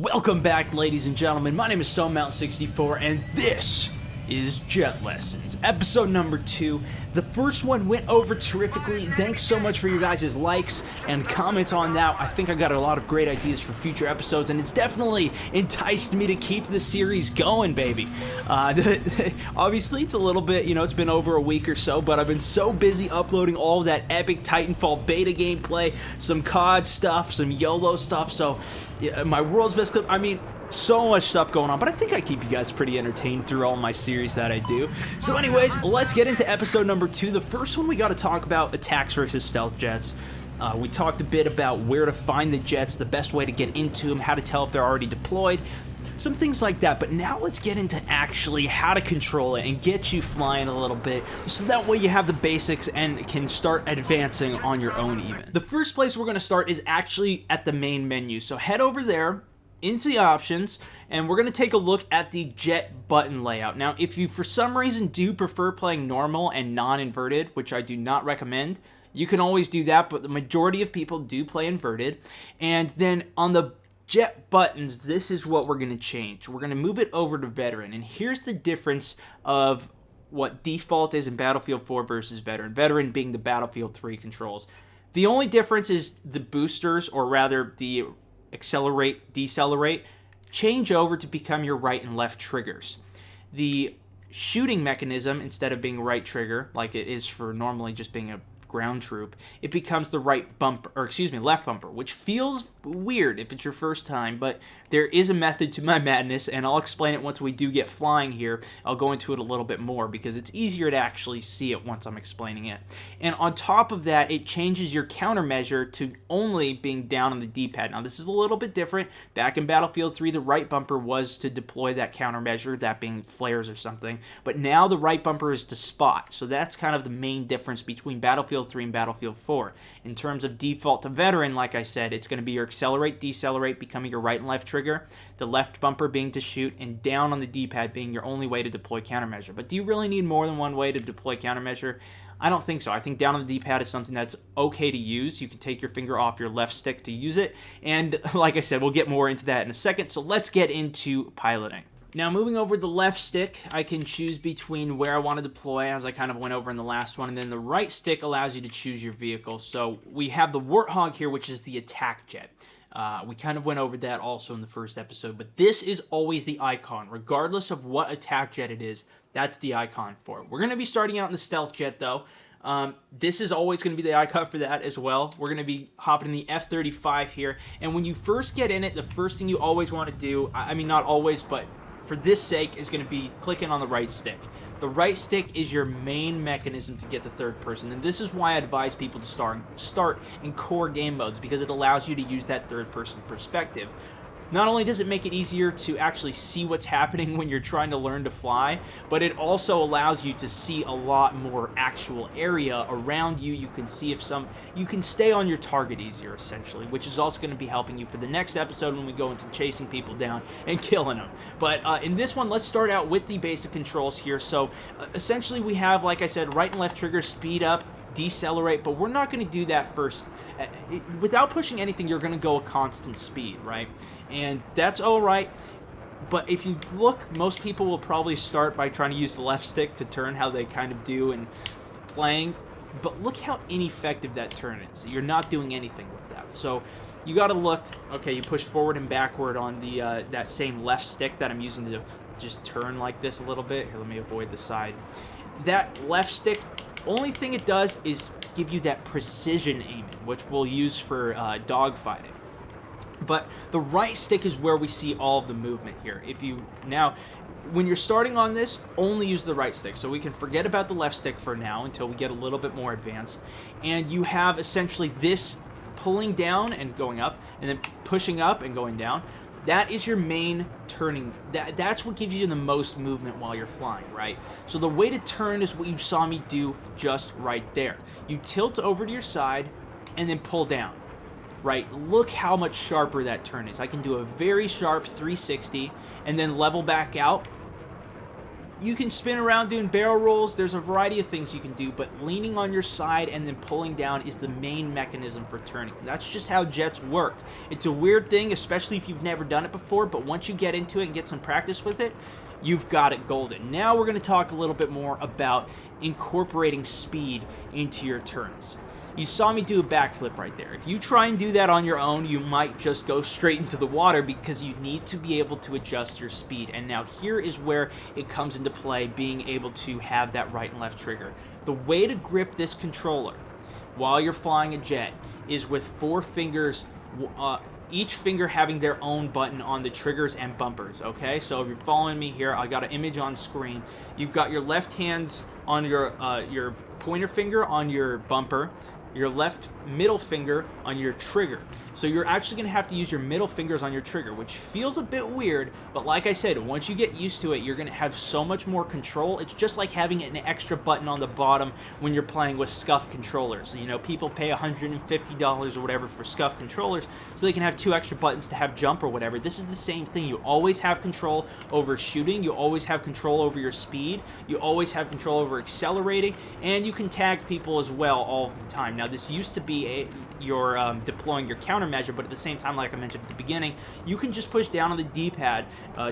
Welcome back, ladies and gentlemen. My name is StoneMountain64, and this is Jet Lessons, episode number 2. The first one went over terrifically. Thanks so much for your guys' likes and comments on that. I think I got a lot of great ideas for future episodes, and it's definitely enticed me to keep the series going, baby. Obviously, it's a little bit, it's been over a week or so, but I've been so busy uploading all of that epic Titanfall beta gameplay, some COD stuff, some YOLO stuff, so yeah, my world's best clip, so much stuff going on, but I think I keep you guys pretty entertained through all my series that I do. So anyways, let's get into episode number 2. The first one we got to talk about attacks versus stealth jets. We talked a bit about where to find the jets, the best way to get into them, how to tell if they're already deployed, some things like that. But now let's get into actually how to control it and get you flying a little bit, so that way you have the basics and can start advancing on your own even. The first place we're going to start is actually at the main menu. So head over there into the options, and we're going to take a look at the jet button layout. Now, if you for some reason do prefer playing normal and non-inverted, which I do not recommend, you can always do that, but the majority of people do play inverted. And then on the jet buttons, this is what we're going to change. We're going to move it over to veteran, and here's the difference of what default is in Battlefield 4 versus veteran. Veteran being the Battlefield 3 controls. The only difference is the boosters, or rather the accelerate, decelerate, change over to become your right and left triggers. The shooting mechanism, instead of being right trigger, like it is for normally just being a ground troop, it becomes the right bumper, or excuse me, left bumper, which feels weird if it's your first time, but there is a method to my madness, and I'll explain it once we do get flying here. I'll go into it a little bit more because it's easier to actually see it once I'm explaining it. And on top of that, it changes your countermeasure to only being down on the D-pad. Now, this is a little bit different. Back in Battlefield 3, the right bumper was to deploy that countermeasure, that being flares or something, but now the right bumper is to spot. So that's kind of the main difference between Battlefield 3 and Battlefield 4. In terms of default to veteran, like I said, it's going to be your accelerate, decelerate, becoming your right and left trigger, the left bumper being to shoot, and down on the D-pad being your only way to deploy countermeasure. But do you really need more than one way to deploy countermeasure? I don't think so. I think down on the D-pad is something that's okay to use. You can take your finger off your left stick to use it, and like I said, we'll get more into that in a second, so let's get into piloting. Now, moving over the left stick, I can choose between where I want to deploy, as I kind of went over in the last one, and then the right stick allows you to choose your vehicle. So we have the Warthog here, which is the attack jet. We kind of went over that also in the first episode, but this is always the icon. Regardless of what attack jet it is, that's the icon for it. We're going to be starting out in the stealth jet, though. This is always going to be the icon for that as well. We're going to be hopping in the F-35 here, and when you first get in it, the first thing you always want to do, I mean, not always, but for this sake, is going to be clicking on the right stick. The right stick is your main mechanism to get to third person, and this is why I advise people to start in core game modes, because it allows you to use that third person perspective. Not only does it make it easier to actually see what's happening when you're trying to learn to fly, but it also allows you to see a lot more actual area around you. You can see you can stay on your target easier, essentially, which is also going to be helping you for the next episode when we go into chasing people down and killing them. But in this one, let's start out with the basic controls here. So essentially we have, like I said, right and left trigger, speed up, decelerate, but we're not going to do that first. Without pushing anything, you're going to go a constant speed, right? And that's all right, but if you look, most people will probably start by trying to use the left stick to turn, how they kind of do in playing, but look how ineffective that turn is. You're not doing anything with that. So you got to look, okay, you push forward and backward on the that same left stick that I'm using to just turn like this a little bit. Here, let me avoid the side. That left stick, only thing it does is give you that precision aiming, which we'll use for dogfighting. But the right stick is where we see all of the movement here. When you're starting on this, only use the right stick. So we can forget about the left stick for now until we get a little bit more advanced. And you have essentially this pulling down and going up, and then pushing up and going down. That is your main turning. That's what gives you the most movement while you're flying, right? So the way to turn is what you saw me do just right there. You tilt over to your side and then pull down. Right, look how much sharper that turn is. I can do a very sharp 360 and then level back out You can spin around doing barrel rolls. There's a variety of things you can do, but leaning on your side and then pulling down is the main mechanism for turning. That's just how jets work. It's a weird thing, especially if you've never done it before, but once you get into it and get some practice with it, you've got it golden. Now we're going to talk a little bit more about incorporating speed into your turns. You saw me do a backflip right there. If you try and do that on your own, you might just go straight into the water because you need to be able to adjust your speed. And now here is where it comes into play, being able to have that right and left trigger. The way to grip this controller while you're flying a jet is with 4 fingers, each finger having their own button on the triggers and bumpers, okay? So if you're following me here, I got an image on screen. You've got your left hands on your pointer finger on your bumper, your left middle finger on your trigger. So you're actually going to have to use your middle fingers on your trigger, which feels a bit weird, but like I said, once you get used to it, you're going to have so much more control. It's just like having an extra button on the bottom when you're playing with scuff controllers. You know, people pay $150 or whatever for scuff controllers so they can have 2 extra buttons to have jump or whatever. This is the same thing. You always have control over shooting, you always have control over your speed, you always have control over accelerating, and you can tag people as well all the time. Now, this used to be you're deploying your countermeasure, but at the same time, like I mentioned at the beginning, you can just push down on the D-pad,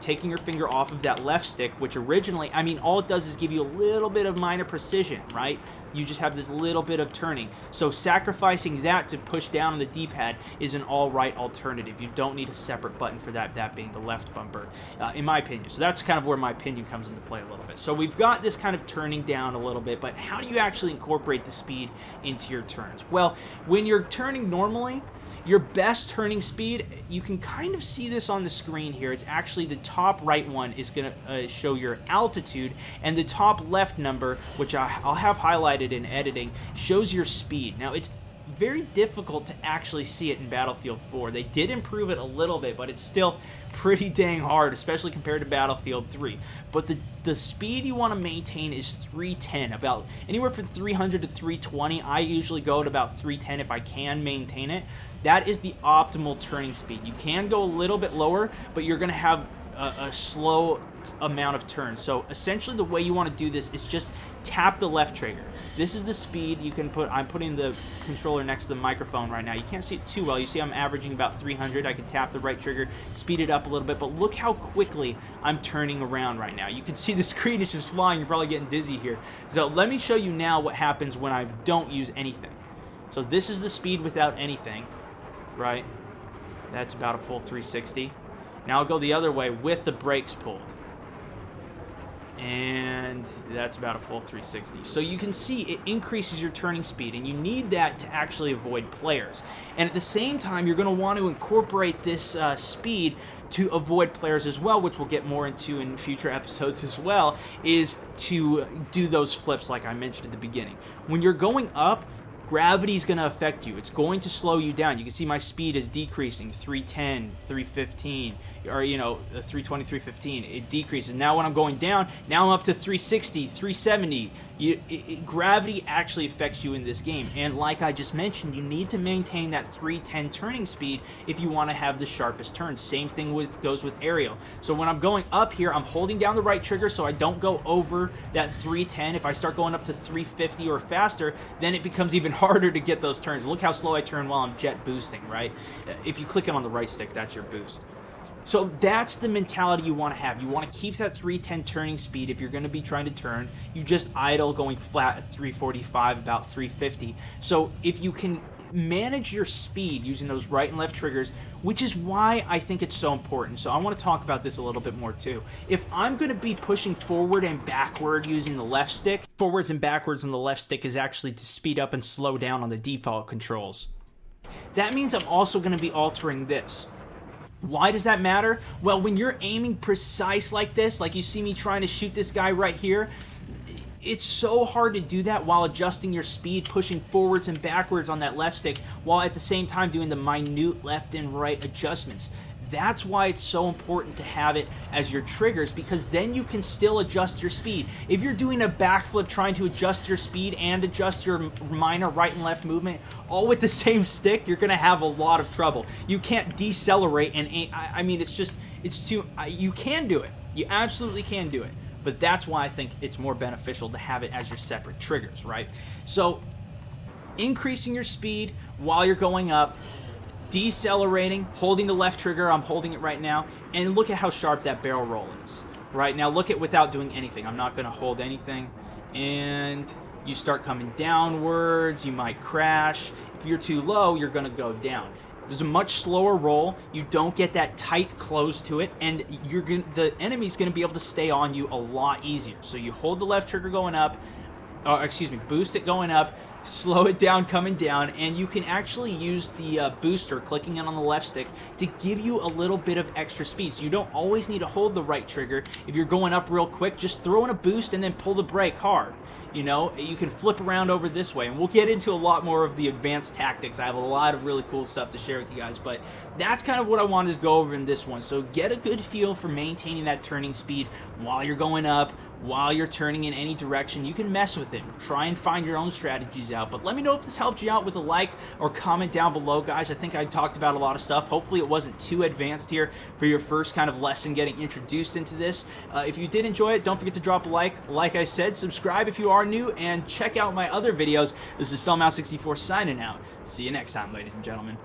taking your finger off of that left stick, which originally, I mean, all it does is give you a little bit of minor precision, right? You just have this little bit of turning. So sacrificing that to push down on the D-pad is an all-right alternative. You don't need a separate button for that, that being the left bumper, in my opinion. So that's kind of where my opinion comes into play a little bit. So we've got this kind of turning down a little bit, but how do you actually incorporate the speed into your turns? Well, when you're turning normally, your best turning speed, you can kind of see this on the screen here. It's actually the top right one is going to show your altitude, and the top left number, which I'll have highlighted in editing, shows your speed. Now, it's very difficult to actually see it in Battlefield 4. They did improve it a little bit, but it's still pretty dang hard, especially compared to Battlefield 3. But the speed you want to maintain is 310, about anywhere from 300 to 320. I usually go at about 310 if I can maintain it. That is the optimal turning speed. You can go a little bit lower, but you're going to have a slow amount of turns. So essentially the way you want to do this is just tap the left trigger. This is the speed you can put. I'm putting the controller next to the microphone right now. You can't see it too well. You see I'm averaging about 300. I can tap the right trigger, speed it up a little bit, but look how quickly I'm turning around right now. You can see the screen is just flying. You're probably getting dizzy here. So let me show you now what happens when I don't use anything. So this is the speed without anything, right? That's about a full 360. Now I'll go the other way with the brakes pulled. And that's about a full 360. So you can see it increases your turning speed, and you need that to actually avoid players. And at the same time, you're going to want to incorporate this speed to avoid players as well, which we'll get more into in future episodes as well, is to do those flips like I mentioned at the beginning. When you're going up, gravity is going to affect you. It's going to slow you down. You can see my speed is decreasing, 310, 315, or, you know, 320, 315. It decreases. Now when I'm going down, now I'm up to 360, 370. Gravity actually affects you in this game. And like I just mentioned, you need to maintain that 310 turning speed if you want to have the sharpest turns. Same thing goes with aerial. So when I'm going up here, I'm holding down the right trigger so I don't go over that 310. If I start going up to 350 or faster, then it becomes even harder to get those turns. Look how slow I turn while I'm jet boosting, right? If you click it on the right stick, that's your boost. So that's the mentality you want to have. You want to keep that 310 turning speed if you're going to be trying to turn. You just idle going flat at 345, about 350. So if you can manage your speed using those right and left triggers, which is why I think it's so important. So I want to talk about this a little bit more too. If I'm going to be pushing forward and backward using the left stick, forwards and backwards on the left stick is actually to speed up and slow down on the default controls. That means I'm also going to be altering this. Why does that matter? Well, when you're aiming precise like this, like you see me trying to shoot this guy right here, it's so hard to do that while adjusting your speed, pushing forwards and backwards on that left stick, while at the same time doing the minute left and right adjustments. That's why it's so important to have it as your triggers, because then you can still adjust your speed. If you're doing a backflip trying to adjust your speed and adjust your minor right and left movement all with the same stick, you're going to have a lot of trouble. You can't decelerate and aim. I mean, it's too, you can do it. You absolutely can do it. but that's why I think it's more beneficial to have it as your separate triggers, right? So increasing your speed while you're going up, decelerating, holding the left trigger, I'm holding it right now, and look at how sharp that barrel roll is. Right now, look at without doing anything. I'm not going to hold anything, and you start coming downwards, you might crash. If you're too low, you're going to go down. There's a much slower roll. You don't get that tight close to it, and the enemy's going to be able to stay on you a lot easier. So you hold the left trigger going up, boost it going up, slow it down coming down, and you can actually use the booster, clicking it on the left stick, to give you a little bit of extra speed. So you don't always need to hold the right trigger. If you're going up real quick, just throw in a boost and then pull the brake hard. You know, you can flip around over this way, and we'll get into a lot more of the advanced tactics. I have a lot of really cool stuff to share with you guys, but that's kind of what I wanted to go over in this one. So get a good feel for maintaining that turning speed while you're going up, while you're turning in any direction. You can mess with it, try and find your own strategies out, but let me know if this helped you out with a like or comment down below, guys. I think I talked about a lot of stuff. Hopefully it wasn't too advanced here for your first kind of lesson getting introduced into this. If you did enjoy it, don't forget to drop a like. Like I said, subscribe if you are new, and check out my other videos. This is loadout 64 signing out. See you next time, ladies and gentlemen.